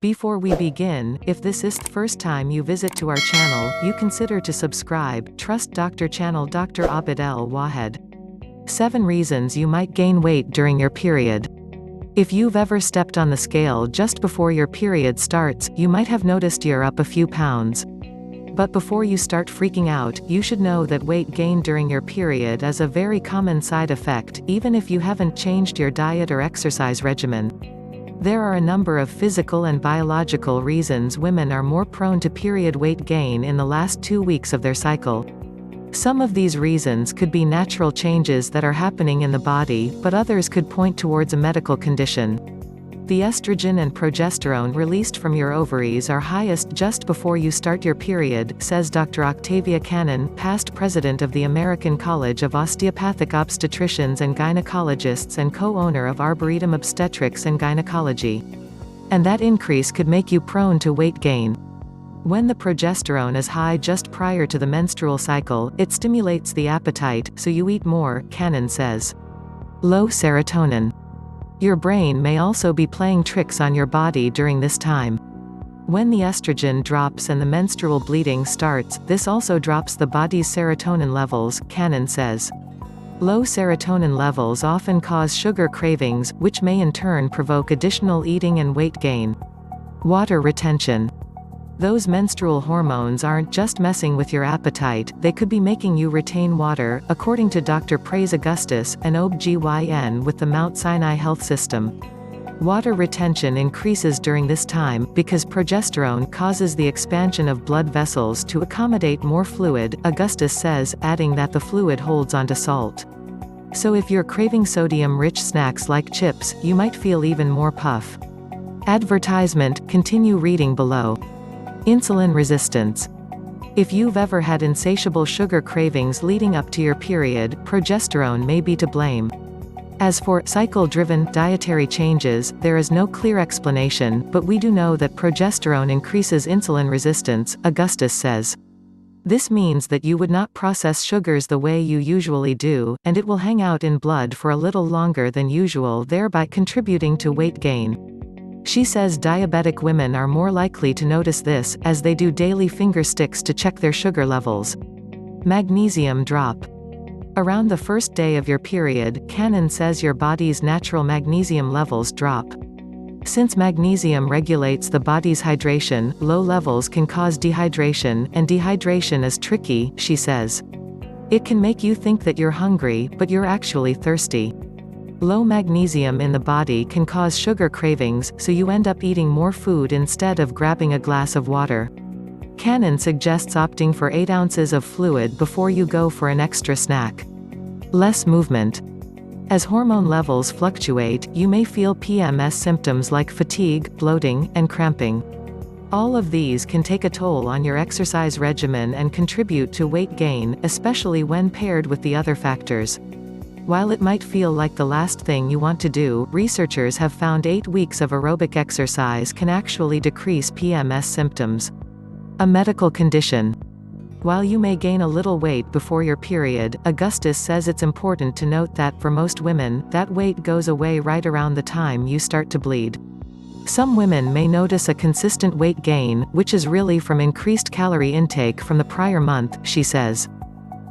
Before we begin, if this is the first time you visit to our channel, you consider to subscribe. Trust Dr. Channel Dr. Abid El Wahed. 7 reasons you might gain weight during your period. If you've ever stepped on the scale just before your period starts, you might have noticed you're up a few pounds. But before you start freaking out, you should know that weight gain during your period is a very common side effect, even if you haven't changed your diet or exercise regimen. There are a number of physical and biological reasons women are more prone to period weight gain in the last 2 weeks of their cycle. Some of these reasons could be natural changes that are happening in the body, but others could point towards a medical condition. The estrogen and progesterone released from your ovaries are highest just before you start your period, says Dr. Octavia Cannon, past president of the American College of Osteopathic Obstetricians and Gynecologists and co-owner of Arboretum Obstetrics and Gynecology. And that increase could make you prone to weight gain. When the progesterone is high just prior to the menstrual cycle, it stimulates the appetite, so you eat more, Cannon says. Low serotonin. Your brain may also be playing tricks on your body during this time. When the estrogen drops and the menstrual bleeding starts, this also drops the body's serotonin levels, Cannon says. Low serotonin levels often cause sugar cravings, which may in turn provoke additional eating and weight gain. Water retention. Those menstrual hormones aren't just messing with your appetite, they could be making you retain water, according to Dr. Praise Augustus, an OB/GYN with the Mount Sinai Health System. Water retention increases during this time, because progesterone causes the expansion of blood vessels to accommodate more fluid, Augustus says, adding that the fluid holds onto salt. So if you're craving sodium-rich snacks like chips, you might feel even more puff. Advertisement, continue reading below. Insulin resistance. If you've ever had insatiable sugar cravings leading up to your period, progesterone may be to blame. As for cycle-driven dietary changes, there is no clear explanation, but we do know that progesterone increases insulin resistance, Augustus says. This means that you would not process sugars the way you usually do, and it will hang out in blood for a little longer than usual, thereby contributing to weight gain. She says diabetic women are more likely to notice this, as they do daily finger sticks to check their sugar levels. Magnesium drop. Around the first day of your period, Cannon says your body's natural magnesium levels drop. Since magnesium regulates the body's hydration, low levels can cause dehydration, and dehydration is tricky, she says. It can make you think that you're hungry, but you're actually thirsty. Low magnesium in the body can cause sugar cravings, so you end up eating more food instead of grabbing a glass of water. Cannon suggests opting for 8 ounces of fluid before you go for an extra snack. Less movement. As hormone levels fluctuate, you may feel PMS symptoms like fatigue, bloating, and cramping. All of these can take a toll on your exercise regimen and contribute to weight gain, especially when paired with the other factors. While it might feel like the last thing you want to do, researchers have found 8 weeks of aerobic exercise can actually decrease PMS symptoms. A medical condition. While you may gain a little weight before your period, Augustus says it's important to note that for most women, that weight goes away right around the time you start to bleed. Some women may notice a consistent weight gain, which is really from increased calorie intake from the prior month, she says.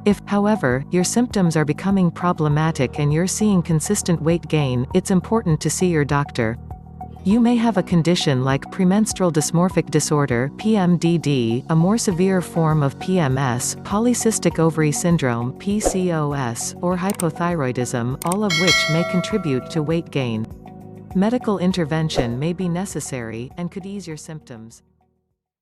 If, however, your symptoms are becoming problematic and you're seeing consistent weight gain, it's important to see your doctor. You may have a condition like premenstrual dysmorphic disorder (PMDD), a more severe form of PMS, polycystic ovary syndrome (PCOS), or hypothyroidism, all of which may contribute to weight gain. Medical intervention may be necessary, and could ease your symptoms.